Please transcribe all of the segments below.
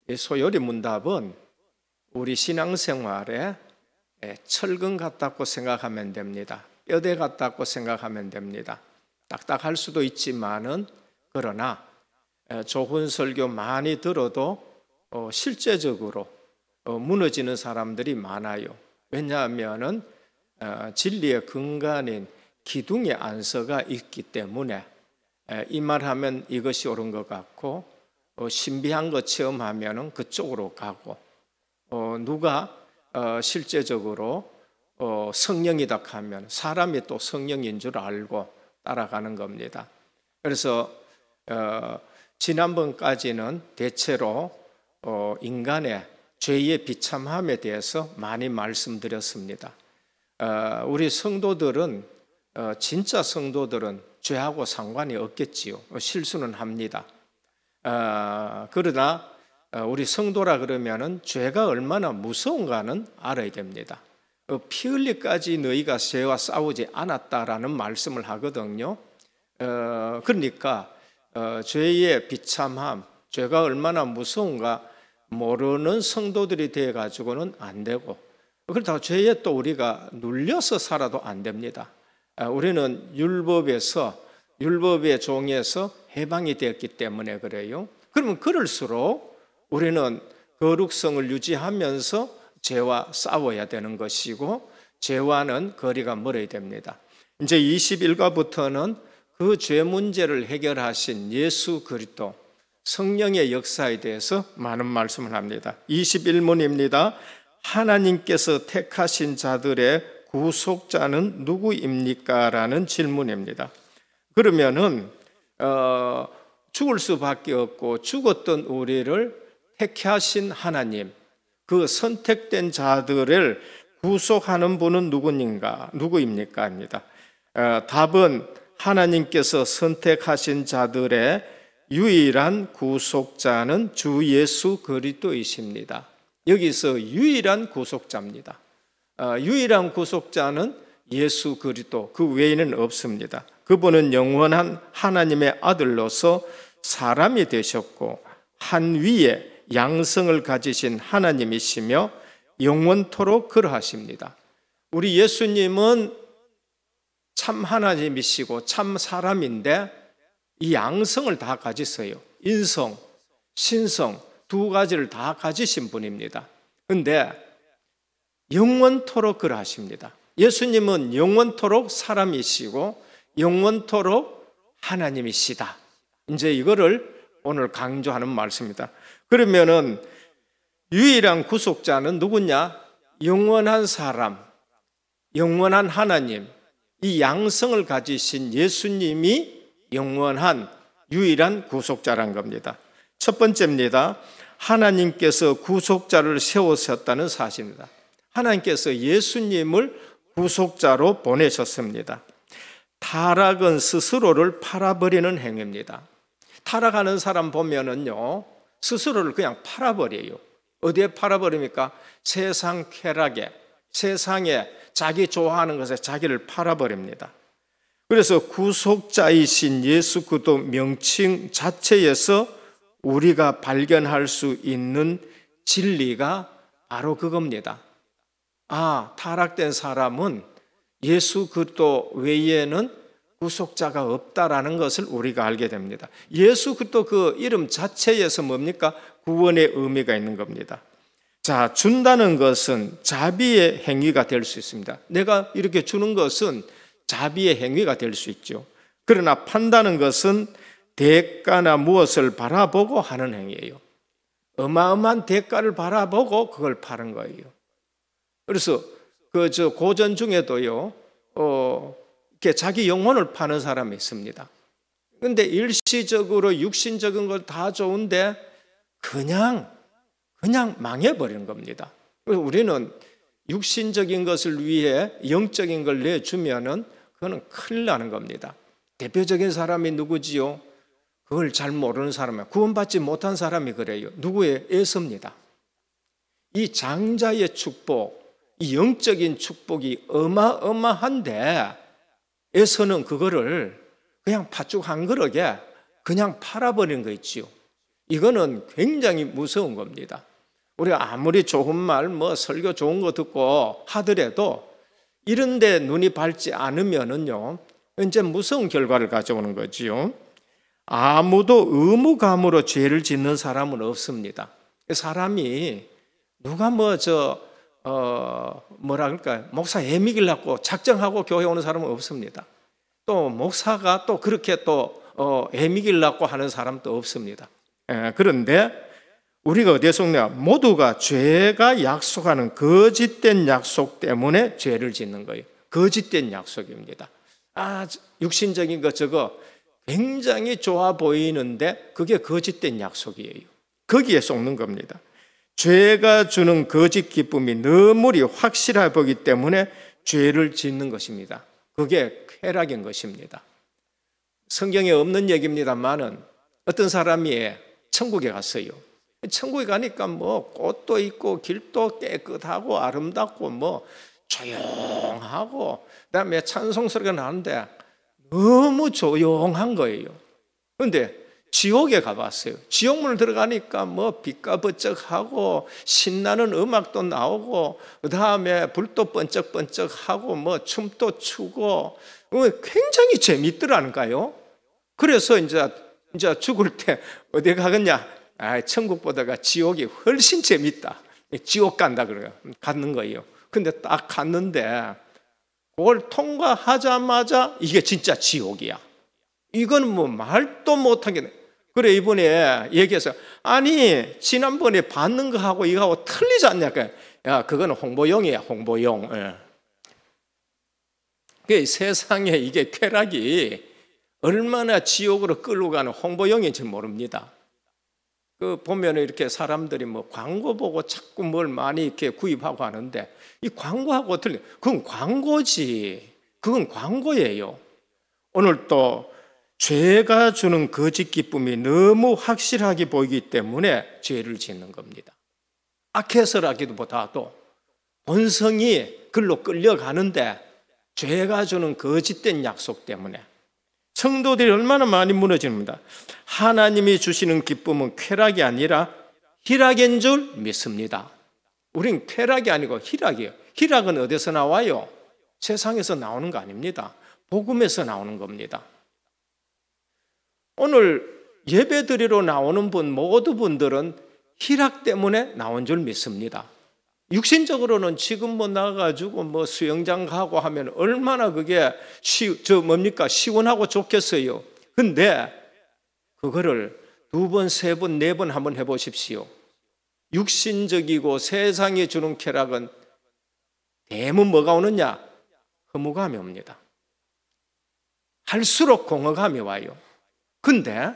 이 소요리 문답은 우리 신앙생활에 철근 같다고 생각하면 됩니다. 뼈대 같다고 생각하면 됩니다. 딱딱할 수도 있지만은 그러나 좋은 설교 많이 들어도 실제적으로 무너지는 사람들이 많아요. 왜냐하면은 진리의 근간인 기둥의 안서가 있기 때문에 이 말하면 이것이 옳은 것 같고 신비한 거 체험하면은 그쪽으로 가고 누가 실제적으로 성령이다 하면 사람이 또 성령인 줄 알고 따라가는 겁니다. 그래서 지난번까지는 대체로 인간의 죄의 비참함에 대해서 많이 말씀드렸습니다. 우리 성도들은 진짜 성도들은 죄하고 상관이 없겠지요. 실수는 합니다. 그러나 우리 성도라 그러면은 죄가 얼마나 무서운가는 알아야 됩니다. 피 흘리까지 너희가 죄와 싸우지 않았다라는 말씀을 하거든요. 그러니까 죄의 비참함, 죄가 얼마나 무서운가 모르는 성도들이 되어 가지고는 안 되고, 그렇다고 죄에 또 우리가 눌려서 살아도 안 됩니다. 우리는 율법의 종에서 해방이 되었기 때문에 그래요. 그러면 그럴수록 우리는 거룩성을 유지하면서 죄와 싸워야 되는 것이고 죄와는 거리가 멀어야 됩니다. 이제 21과부터는 그 죄 문제를 해결하신 예수 그리스도 성령의 역사에 대해서 많은 말씀을 합니다. 21문입니다. 하나님께서 택하신 자들의 구속자는 누구입니까? 라는 질문입니다. 그러면은 죽을 수밖에 없고 죽었던 우리를 택하신 하나님, 그 선택된 자들을 구속하는 분은 누구입니까? 합니다. 답은 하나님께서 선택하신 자들의 유일한 구속자는 주 예수 그리스도이십니다. 여기서 유일한 구속자입니다. 유일한 구속자는 예수 그리스도, 그 외에는 없습니다. 그분은 영원한 하나님의 아들로서 사람이 되셨고 한 위에 양성을 가지신 하나님이시며 영원토록 그러하십니다. 우리 예수님은 참 하나님이시고 참 사람인데 이 양성을 다 가지세요. 인성, 신성 두 가지를 다 가지신 분입니다. 그런데 영원토록 그러하십니다. 예수님은 영원토록 사람이시고 영원토록 하나님이시다. 이제 이거를 오늘 강조하는 말씀입니다. 그러면은 유일한 구속자는 누구냐? 영원한 사람, 영원한 하나님, 이 양성을 가지신 예수님이 영원한 유일한 구속자란 겁니다. 첫 번째입니다. 하나님께서 구속자를 세우셨다는 사실입니다. 하나님께서 예수님을 구속자로 보내셨습니다. 타락은 스스로를 팔아버리는 행위입니다. 타락하는 사람 보면은요, 스스로를 그냥 팔아버려요. 어디에 팔아버립니까? 세상 쾌락에, 세상에 자기 좋아하는 것에 자기를 팔아버립니다. 그래서 구속자이신 예수 그리스도 명칭 자체에서 우리가 발견할 수 있는 진리가 바로 그겁니다. 타락된 사람은 예수 그리스도 외에는 구속자가 없다라는 것을 우리가 알게 됩니다. 예수 그리스도 그 이름 자체에서 뭡니까? 구원의 의미가 있는 겁니다. 자, 준다는 것은 자비의 행위가 될 수 있습니다. 내가 이렇게 주는 것은 자비의 행위가 될 수 있죠. 그러나 판다는 것은 대가나 무엇을 바라보고 하는 행위예요. 어마어마한 대가를 바라보고 그걸 파는 거예요. 그래서 고전 중에도요, 이렇게 자기 영혼을 파는 사람이 있습니다. 그런데 일시적으로 육신적인 걸 다 좋은데 그냥 망해버리는 겁니다. 그래서 우리는 육신적인 것을 위해 영적인 걸 내주면은 그거는 큰일 나는 겁니다. 대표적인 사람이 누구지요? 그걸 잘 모르는 사람이에요. 구원받지 못한 사람이 그래요. 누구의? 에서입니다. 이 장자의 축복, 이 영적인 축복이 어마어마한데 에서는 그거를 그냥 팥죽 한 그릇에 그냥 팔아버리는 거 있지요. 이거는 굉장히 무서운 겁니다. 우리가 아무리 좋은 말, 설교 좋은 거 듣고 하더라도 이런 데 눈이 밝지 않으면은요, 이제 무서운 결과를 가져오는 거지요. 아무도 의무감으로 죄를 짓는 사람은 없습니다. 사람이 누가 뭐라 그럴까요? 목사 애미길라고 작정하고 교회 오는 사람은 없습니다. 또 목사가 또 그렇게 또 애미길라고 하는 사람도 없습니다. 그런데 우리가 어디에 속냐? 모두가 죄가 약속하는 거짓된 약속 때문에 죄를 짓는 거예요. 거짓된 약속입니다. 육신적인 거 저거 굉장히 좋아 보이는데 그게 거짓된 약속이에요. 거기에 속는 겁니다. 죄가 주는 거짓 기쁨이 너무리 확실해 보기 때문에 죄를 짓는 것입니다. 그게 쾌락인 것입니다. 성경에 없는 얘기입니다만은 어떤 사람이 천국에 갔어요. 천국에 가니까 꽃도 있고 길도 깨끗하고 아름답고 조용하고 그다음에 찬송 소리가 나는데 너무 조용한 거예요. 그런데 지옥에 가봤어요. 지옥문을 들어가니까 빛과 번쩍하고 신나는 음악도 나오고 그다음에 불도 번쩍번쩍하고 춤도 추고 굉장히 재밌더라니까요. 그래서 이제 죽을 때 어디 가겠냐? 천국보다가 지옥이 훨씬 재밌다. 지옥 간다 그래요. 가는 거예요. 근데 딱 갔는데 그걸 통과하자마자 이게 진짜 지옥이야. 이건 말도 못하게. 그래 이번에 얘기해서 아니 지난번에 받는 거하고 이거하고 틀리지 않냐? 야 그거는 홍보용이야, 홍보용. 세상에 이게 쾌락이 얼마나 지옥으로 끌고 가는 홍보용인지 모릅니다. 보면 이렇게 사람들이 광고 보고 자꾸 뭘 많이 이렇게 구입하고 하는데 이 광고하고 틀려. 그건 광고지. 그건 광고예요. 오늘 또 죄가 주는 거짓 기쁨이 너무 확실하게 보이기 때문에 죄를 짓는 겁니다. 악해서라기보다도 본성이 글로 끌려가는데 죄가 주는 거짓된 약속 때문에 성도들이 얼마나 많이 무너집니다. 하나님이 주시는 기쁨은 쾌락이 아니라 희락인 줄 믿습니다. 우린 쾌락이 아니고 희락이에요. 희락은 어디서 나와요? 세상에서 나오는 거 아닙니다. 복음에서 나오는 겁니다. 오늘 예배드리러 나오는 모든 분들은 희락 때문에 나온 줄 믿습니다. 육신적으로는 지금 나가가지고 수영장 가고 하면 얼마나 그게 시원하고 좋겠어요. 근데 그거를 2번, 3번, 4번 한번 해보십시오. 육신적이고 세상이 주는 쾌락은 대문 뭐가 오느냐? 허무감이 옵니다. 할수록 공허감이 와요. 근데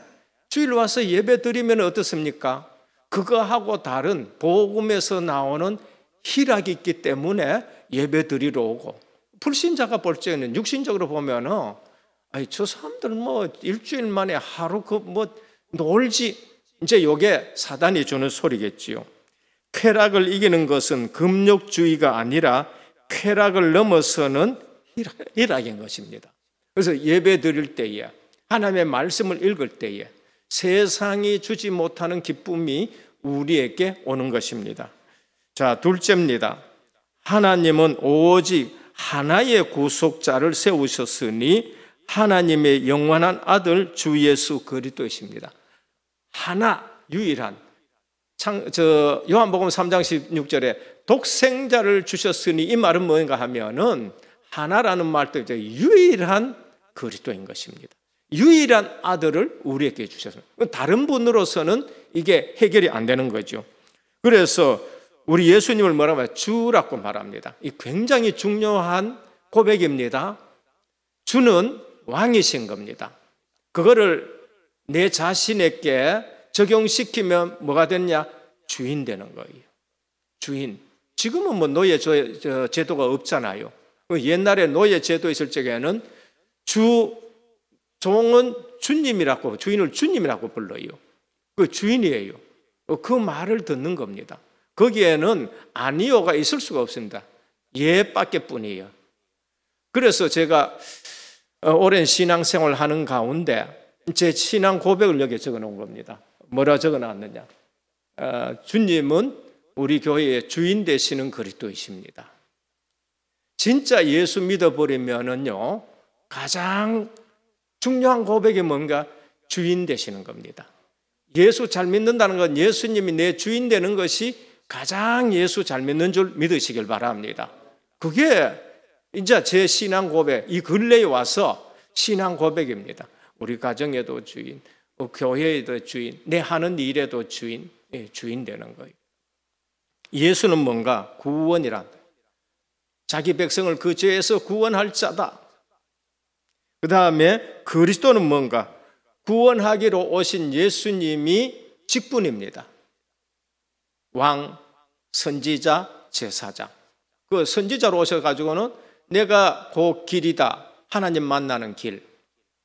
주일 와서 예배 드리면 어떻습니까? 그거하고 다른 복음에서 나오는 희락이 있기 때문에 예배 드리러 오고, 불신자가 볼 적에는 육신적으로 보면은 저 사람들 일주일 만에 하루 놀지, 이제 요게 사단이 주는 소리겠지요. 쾌락을 이기는 것은 금욕주의가 아니라 쾌락을 넘어서는 희락인 것입니다. 그래서 예배 드릴 때에, 하나님의 말씀을 읽을 때에 세상이 주지 못하는 기쁨이 우리에게 오는 것입니다. 자, 둘째입니다. 하나님은 오직 하나의 구속자를 세우셨으니 하나님의 영원한 아들 주 예수 그리스도이십니다. 하나, 유일한. 요한복음 3장 16절에 독생자를 주셨으니 이 말은 뭔가 하면은 하나라는 말도 이제 유일한 그리스도인 것입니다. 유일한 아들을 우리에게 주셨습니다. 다른 분으로서는 이게 해결이 안 되는 거죠. 그래서 우리 예수님을 뭐라고 해요? 주라고 말합니다. 이 굉장히 중요한 고백입니다. 주는 왕이신 겁니다. 그거를 내 자신에게 적용시키면 뭐가 됐냐? 주인 되는 거예요. 주인. 지금은 노예 제도가 없잖아요. 옛날에 노예 제도 있을 적에는 종은 주님이라고, 주인을 주님이라고 불러요. 그 주인이에요. 그 말을 듣는 겁니다. 거기에는 아니요가 있을 수가 없습니다. 예밖에 뿐이에요. 그래서 제가 오랜 신앙생활 하는 가운데 제 신앙 고백을 여기 적어 놓은 겁니다. 뭐라 적어놨느냐? 주님은 우리 교회의 주인 되시는 그리스도이십니다. 진짜 예수 믿어버리면은요, 가장 중요한 고백이 뭔가? 주인 되시는 겁니다. 예수 잘 믿는다는 건 예수님이 내 주인 되는 것이 가장 예수 잘 믿는 줄 믿으시길 바랍니다. 그게 이제 제 신앙 고백, 이 근래에 와서 신앙 고백입니다. 우리 가정에도 주인, 교회에도 주인, 내 하는 일에도 주인, 주인 되는 거예요. 예수는 뭔가? 구원이란, 자기 백성을 그 죄에서 구원할 자다. 그 다음에 그리스도는 뭔가? 구원하기로 오신 예수님이 직분입니다. 왕, 선지자, 제사장. 그 선지자로 오셔가지고는 내가 그 길이다, 하나님 만나는 길.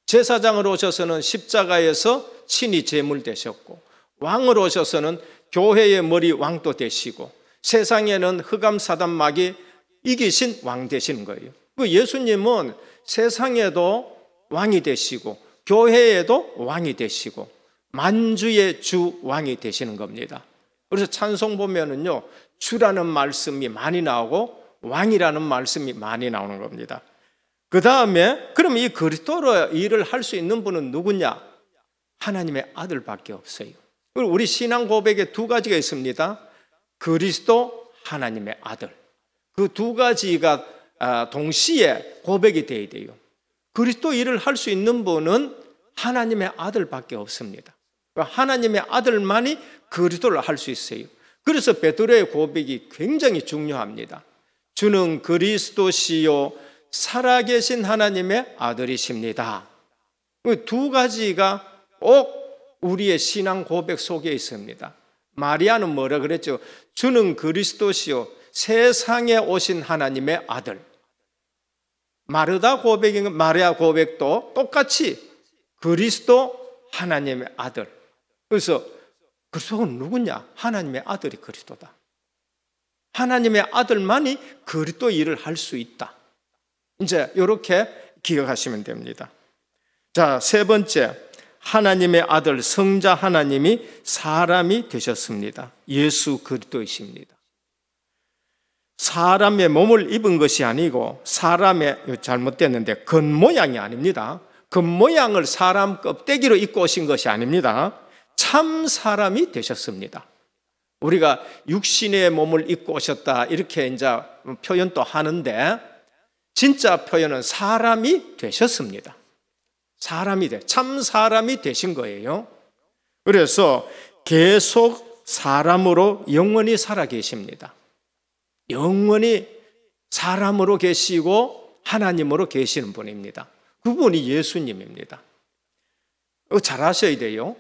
제사장으로 오셔서는 십자가에서 친히 제물 되셨고, 왕으로 오셔서는 교회의 머리 왕도 되시고, 세상에는 흑암 사단 마귀 이기신 왕 되시는 거예요. 그 예수님은 세상에도 왕이 되시고 교회에도 왕이 되시고 만주의 주 왕이 되시는 겁니다. 그래서 찬송 보면은요, 주라는 말씀이 많이 나오고 왕이라는 말씀이 많이 나오는 겁니다. 그 다음에 그럼 이 그리스도로 일을 할 수 있는 분은 누구냐? 하나님의 아들밖에 없어요. 그리고 우리 신앙 고백에 두 가지가 있습니다. 그리스도, 하나님의 아들. 그 두 가지가 동시에 고백이 돼야 돼요. 그리스도 일을 할 수 있는 분은 하나님의 아들밖에 없습니다. 하나님의 아들만이 그리스도를 할 수 있어요. 그래서 베드로의 고백이 굉장히 중요합니다. 주는 그리스도시요 살아계신 하나님의 아들이십니다. 두 가지가 꼭 우리의 신앙 고백 속에 있습니다. 마리아는 뭐라 그랬죠? 주는 그리스도시요 세상에 오신 하나님의 아들. 마르다 고백인 마리아 고백도 똑같이 그리스도 하나님의 아들. 그래서 그리스도는 누구냐? 하나님의 아들이 그리스도다. 하나님의 아들만이 그리스도 일을 할 수 있다. 이제 이렇게 기억하시면 됩니다. 자, 세 번째, 하나님의 아들 성자 하나님이 사람이 되셨습니다. 예수 그리스도이십니다. 사람의 몸을 입은 것이 아니고 사람의, 잘못됐는데 겉모양이 아닙니다. 겉모양을 사람 껍데기로 입고 오신 것이 아닙니다. 참 사람이 되셨습니다. 우리가 육신의 몸을 입고 오셨다 이렇게 이제 표현도 하는데 진짜 표현은 사람이 되셨습니다. 참 사람이 되신 거예요. 그래서 계속 사람으로 영원히 살아 계십니다. 영원히 사람으로 계시고 하나님으로 계시는 분입니다. 그분이 예수님입니다. 잘 아셔야 돼요.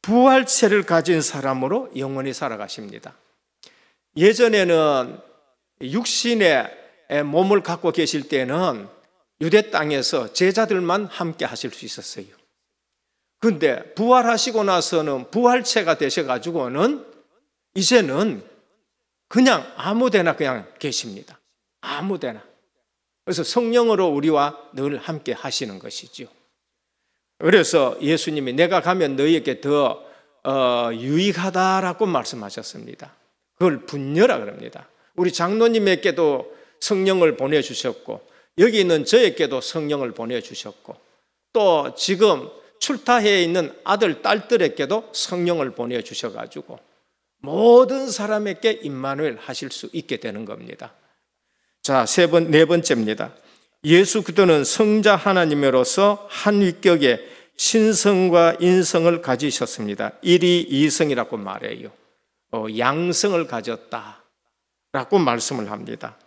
부활체를 가진 사람으로 영원히 살아가십니다. 예전에는 육신의 몸을 갖고 계실 때는 유대 땅에서 제자들만 함께 하실 수 있었어요. 그런데 부활하시고 나서는 부활체가 되셔가지고는 이제는 그냥 아무데나 그냥 계십니다. 아무데나. 그래서 성령으로 우리와 늘 함께 하시는 것이죠. 그래서 예수님이 내가 가면 너희에게 더 유익하다라고 말씀하셨습니다. 그걸 분녀라 그럽니다. 우리 장로님에게도 성령을 보내주셨고 여기 있는 저에게도 성령을 보내주셨고 또 지금 출타해 있는 아들, 딸들에게도 성령을 보내주셔가지고 모든 사람에게 임마누엘 하실 수 있게 되는 겁니다. 자, 네 번째입니다. 예수 그리스도는 성자 하나님으로서 한 위격의 신성과 인성을 가지셨습니다. 일이 이성이라고 말해요. 양성을 가졌다라고 말씀을 합니다.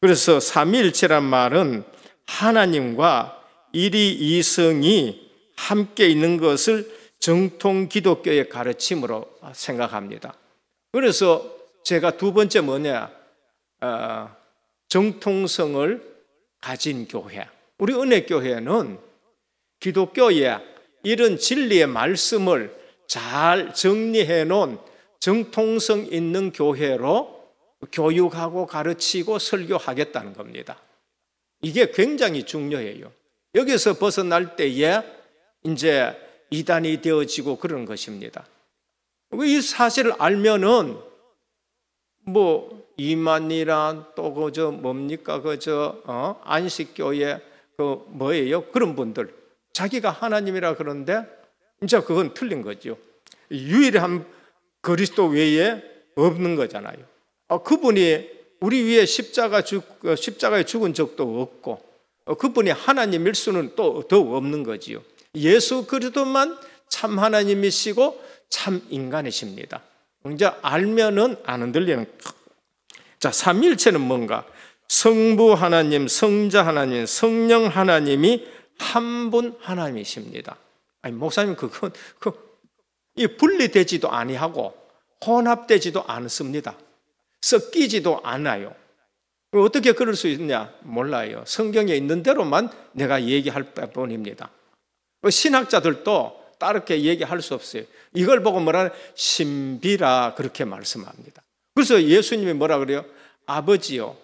그래서 삼위일체란 말은 하나님과 일이 이성이 함께 있는 것을 정통 기독교의 가르침으로 생각합니다. 그래서 제가 두 번째 뭐냐? 정통성을 가진 교회. 우리 은혜교회는 기독교의 이런 진리의 말씀을 잘 정리해 놓은 정통성 있는 교회로 교육하고 가르치고 설교하겠다는 겁니다. 이게 굉장히 중요해요. 여기서 벗어날 때에 이제 이단이 되어지고 그런 것입니다. 이 사실을 알면은 뭐 이만이란 또 그저 뭡니까 그저 안식교회 그 뭐예요? 그런 분들 자기가 하나님이라 그러는데 이제 그건 틀린 거죠. 유일한 그리스도 외에 없는 거잖아요. 그분이 우리 위에 십자가에 죽은 적도 없고 그분이 하나님일 수는 또 더 없는 거지요. 예수 그리스도만 참 하나님이시고 참 인간이십니다. 이제 알면은 안 흔들리는. 자, 삼위일체는 뭔가? 성부 하나님, 성자 하나님, 성령 하나님이 한 분 하나님이십니다. 아니 목사님 그건 분리되지도 아니하고 혼합되지도 않습니다. 섞이지도 않아요. 어떻게 그럴 수 있냐? 몰라요. 성경에 있는 대로만 내가 얘기할 뿐입니다. 신학자들도 다르게 얘기할 수 없어요. 이걸 보고 뭐라 신비라 그렇게 말씀합니다. 그래서 예수님이 뭐라 그래요? 아버지요,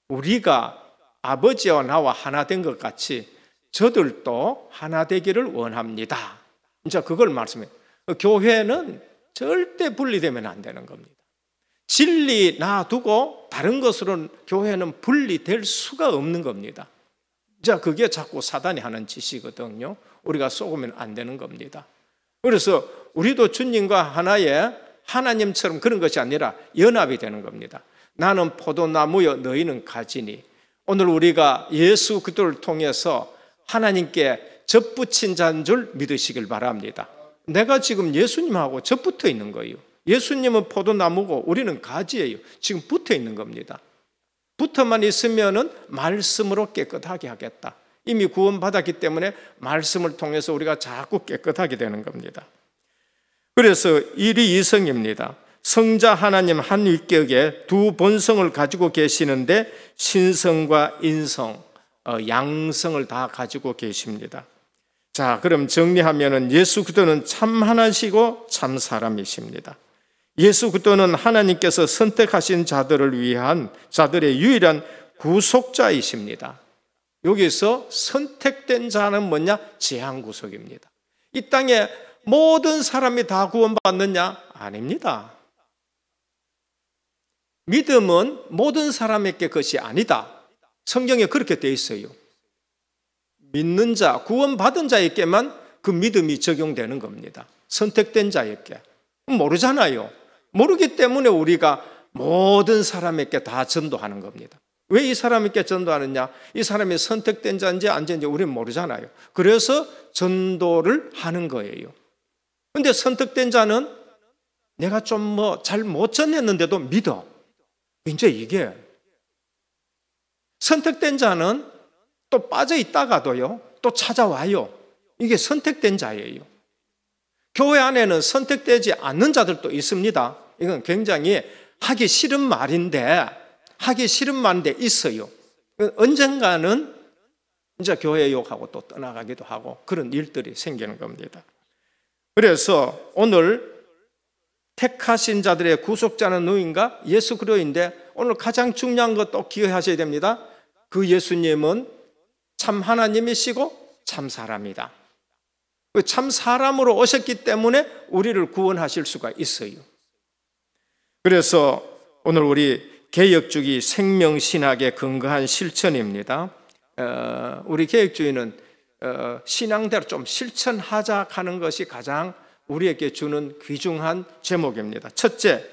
우리가 아버지와 나와 하나 된 것 같이 저들도 하나 되기를 원합니다. 이제 그걸 말씀해요. 교회는 절대 분리되면 안 되는 겁니다. 진리 놔두고 다른 것으로는 교회는 분리될 수가 없는 겁니다. 자, 그게 자꾸 사단이 하는 짓이거든요. 우리가 속으면 안 되는 겁니다. 그래서 우리도 주님과 하나의 하나님처럼 그런 것이 아니라 연합이 되는 겁니다. 나는 포도나무여 너희는 가지니. 오늘 우리가 예수 그리스도를 통해서 하나님께 접붙인 자인 줄 믿으시길 바랍니다. 내가 지금 예수님하고 접붙어 있는 거예요. 예수님은 포도나무고 우리는 가지예요. 지금 붙어 있는 겁니다. 붙어만 있으면은 말씀으로 깨끗하게 하겠다. 이미 구원받았기 때문에 말씀을 통해서 우리가 자꾸 깨끗하게 되는 겁니다. 그래서 일이 이성입니다. 성자 하나님 한 위격에 두 본성을 가지고 계시는데 신성과 인성, 양성을 다 가지고 계십니다. 자, 그럼 정리하면은 예수 그리스도는 참 하나시고 참 사람이십니다. 예수 그리스도는 하나님께서 선택하신 자들을 위한 자들의 유일한 구속자이십니다. 여기서 선택된 자는 뭐냐? 제한구속입니다. 이 땅에 모든 사람이 다 구원받느냐? 아닙니다. 믿음은 모든 사람에게 것이 아니다. 성경에 그렇게 되어 있어요. 믿는 자, 구원받은 자에게만 그 믿음이 적용되는 겁니다. 선택된 자에게. 모르잖아요. 모르기 때문에 우리가 모든 사람에게 다 전도하는 겁니다. 왜 이 사람에게 전도하느냐? 이 사람이 선택된 자인지 아닌지 우리는 모르잖아요. 그래서 전도를 하는 거예요. 그런데 선택된 자는 내가 좀 잘 못 전했는데도 믿어. 이제 이게 선택된 자는 또 빠져 있다가도요, 또 찾아와요. 이게 선택된 자예요. 교회 안에는 선택되지 않는 자들도 있습니다. 이건 굉장히 하기 싫은 말인데 있어요. 언젠가는 이제 교회 욕하고 또 떠나가기도 하고 그런 일들이 생기는 겁니다. 그래서 오늘 택하신 자들의 구속자는 누구인가? 예수 그리스도인데 오늘 가장 중요한 것도 기억하셔야 됩니다. 그 예수님은 참 하나님이시고 참 사람이다. 참 사람으로 오셨기 때문에 우리를 구원하실 수가 있어요. 그래서 오늘 우리 개혁주의 생명신학에 근거한 실천입니다. 우리 개혁주의는 신앙대로 좀 실천하자 하는 것이 가장 우리에게 주는 귀중한 제목입니다. 첫째,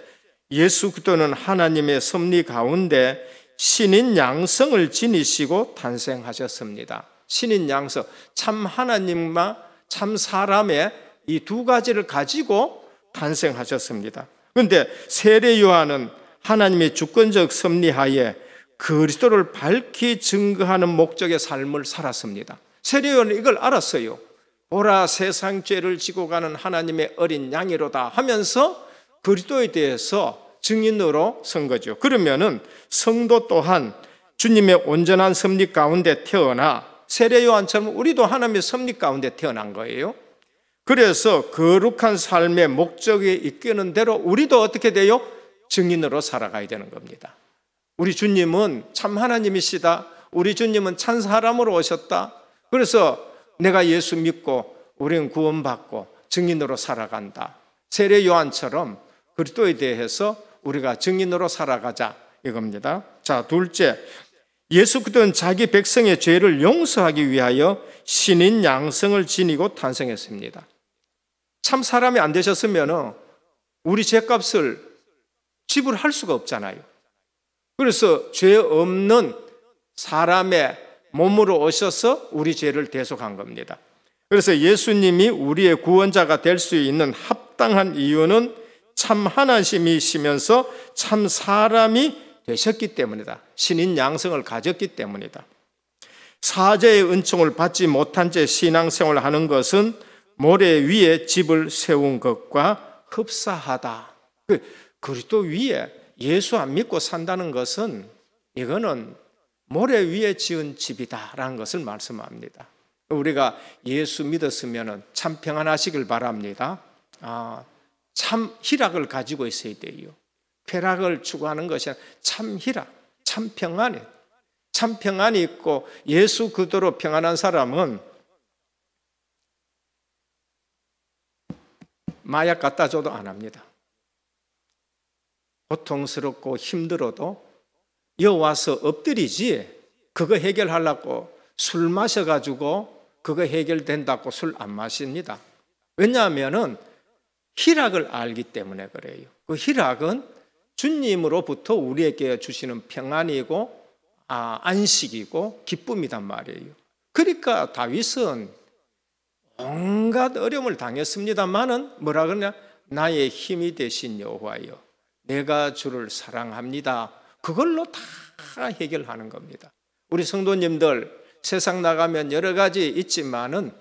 예수 그리스도는 하나님의 섭리 가운데 신인 양성을 지니시고 탄생하셨습니다. 신인 양성, 참 하나님과 참 사람의 이 두 가지를 가지고 탄생하셨습니다. 그런데 세례 요한은 하나님의 주권적 섭리하에 그리스도를 밝히 증거하는 목적의 삶을 살았습니다. 세례 요한은 이걸 알았어요. 보라, 세상 죄를 지고 가는 하나님의 어린 양이로다 하면서 그리스도에 대해서 증인으로 선 거죠. 그러면은 성도 또한 주님의 온전한 섭리 가운데 태어나 세례 요한처럼 우리도 하나님의 섭리 가운데 태어난 거예요. 그래서 거룩한 삶의 목적에 이끄는 대로 우리도 어떻게 돼요? 증인으로 살아가야 되는 겁니다. 우리 주님은 참 하나님이시다. 우리 주님은 참 사람으로 오셨다. 그래서 내가 예수 믿고 우리는 구원받고 증인으로 살아간다. 세례 요한처럼 그리스도에 대해서 우리가 증인으로 살아가자 이겁니다. 자, 둘째, 예수 그리스도는 자기 백성의 죄를 용서하기 위하여 신인 양성을 지니고 탄생했습니다. 참 사람이 안 되셨으면 우리 죄값을 지불할 수가 없잖아요. 그래서 죄 없는 사람의 몸으로 오셔서 우리 죄를 대속한 겁니다. 그래서 예수님이 우리의 구원자가 될 수 있는 합당한 이유는 참 하나님이시면서 참 사람이 되셨기 때문이다. 신인 양성을 가졌기 때문이다. 사죄의 은총을 받지 못한 채 신앙생활을 하는 것은 모래 위에 집을 세운 것과 흡사하다. 그리스도 위에 예수 안 믿고 산다는 것은 이거는 모래 위에 지은 집이다라는 것을 말씀합니다. 우리가 예수 믿었으면 참 평안하시길 바랍니다. 참 희락을 가지고 있어야 돼요. 쾌락을 추구하는 것이 아니라 참 희락, 참 평안이, 참 평안이 있고 예수 그대로 평안한 사람은 마약 갖다 줘도 안 합니다. 고통스럽고 힘들어도 여와서 엎드리지 그거 해결하려고 술 마셔가지고 그거 해결된다고 술 안 마십니다. 왜냐하면 희락을 알기 때문에 그래요. 그 희락은 주님으로부터 우리에게 주시는 평안이고 안식이고 기쁨이란 말이에요. 그러니까 다윗은 온갖 어려움을 당했습니다만은 뭐라 그러냐? 나의 힘이 되신 여호와여, 내가 주를 사랑합니다. 그걸로 다 해결하는 겁니다. 우리 성도님들 세상 나가면 여러 가지 있지만은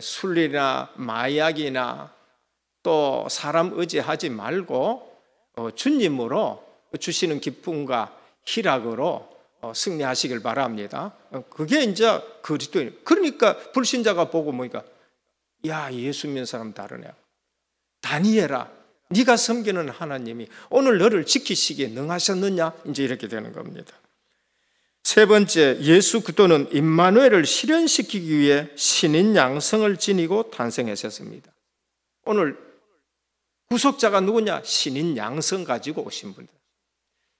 술이나 마약이나 또 사람 의지하지 말고 주님으로 주시는 기쁨과 희락으로 승리하시길 바랍니다. 그게 이제 그리스도인. 그러니까 불신자가 보고 보니까 야, 예수 믿는 사람 다르네. 다니엘아, 네가 섬기는 하나님이 오늘 너를 지키시기에 능하셨느냐? 이제 이렇게 되는 겁니다. 세 번째, 예수 그리스도는 임마누엘을 실현시키기 위해 신인 양성을 지니고 탄생하셨습니다. 오늘 구속자가 누구냐? 신인 양성 가지고 오신 분들.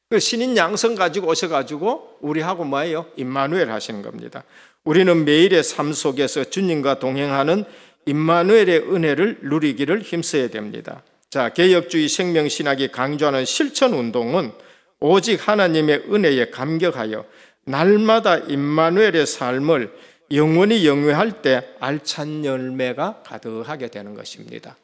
그 신인 양성 가지고 오셔가지고 우리하고 뭐예요? 임마누엘 하시는 겁니다. 우리는 매일의 삶 속에서 주님과 동행하는 임마누엘의 은혜를 누리기를 힘써야 됩니다. 자, 개혁주의 생명신학이 강조하는 실천운동은 오직 하나님의 은혜에 감격하여 날마다 임마누엘의 삶을 영원히 영위할 때 알찬 열매가 가득하게 되는 것입니다.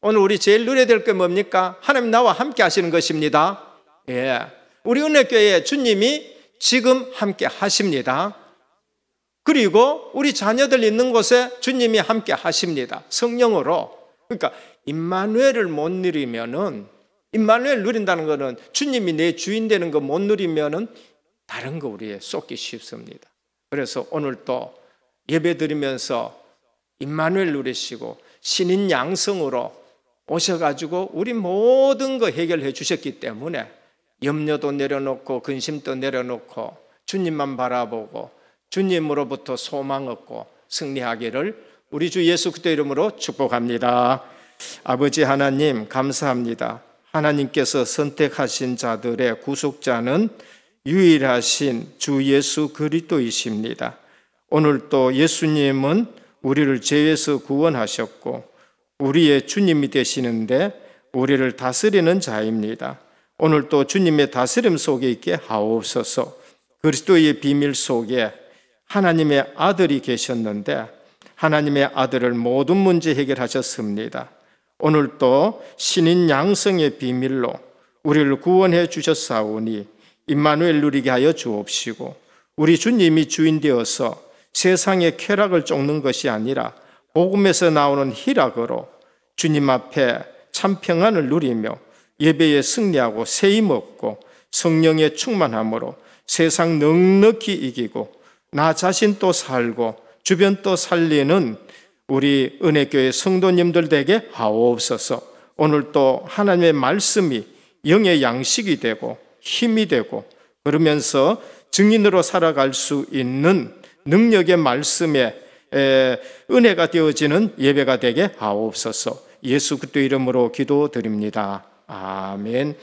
오늘 우리 제일 누려야 될 게 뭡니까? 하나님 나와 함께 하시는 것입니다. 예, 우리 은혜교회에 주님이 지금 함께 하십니다. 그리고 우리 자녀들 있는 곳에 주님이 함께 하십니다. 성령으로. 그러니까 임마누엘을 못 누리면은, 임마누엘 누린다는 것은 주님이 내 주인 되는 거 못 누리면은 다른 거 우리에 쏟기 쉽습니다. 그래서 오늘 또 예배 드리면서 임마누엘 누리시고 신인 양성으로 오셔가지고 우리 모든 거 해결해 주셨기 때문에 염려도 내려놓고 근심도 내려놓고 주님만 바라보고 주님으로부터 소망 얻고 승리하기를 우리 주 예수 그리스도 이름으로 축복합니다. 아버지 하나님 감사합니다. 하나님께서 선택하신 자들의 구속자는 유일하신 주 예수 그리스도이십니다. 오늘 또 예수님은 우리를 죄에서 구원하셨고 우리의 주님이 되시는데 우리를 다스리는 자입니다. 오늘 또 주님의 다스림 속에 있게 하옵소서. 그리스도의 비밀 속에 하나님의 아들이 계셨는데 하나님의 아들을 모든 문제 해결하셨습니다. 오늘 또 신인 양성의 비밀로 우리를 구원해 주셨사오니 임마누엘 누리게 하여 주옵시고 우리 주님이 주인 되어서 세상의 쾌락을 쫓는 것이 아니라 복음에서 나오는 희락으로 주님 앞에 참 평안을 누리며 예배에 승리하고 세임 얻고 성령의 충만함으로 세상 넉넉히 이기고 나 자신 또 살고 주변 또 살리는 우리 은혜교회 성도님들 되게 하옵소서. 오늘 또 하나님의 말씀이 영의 양식이 되고 힘이 되고 그러면서 증인으로 살아갈 수 있는 능력의 말씀에 은혜가 되어지는 예배가 되게 하옵소서. 예수 그리스도 이름으로 기도드립니다. 아멘.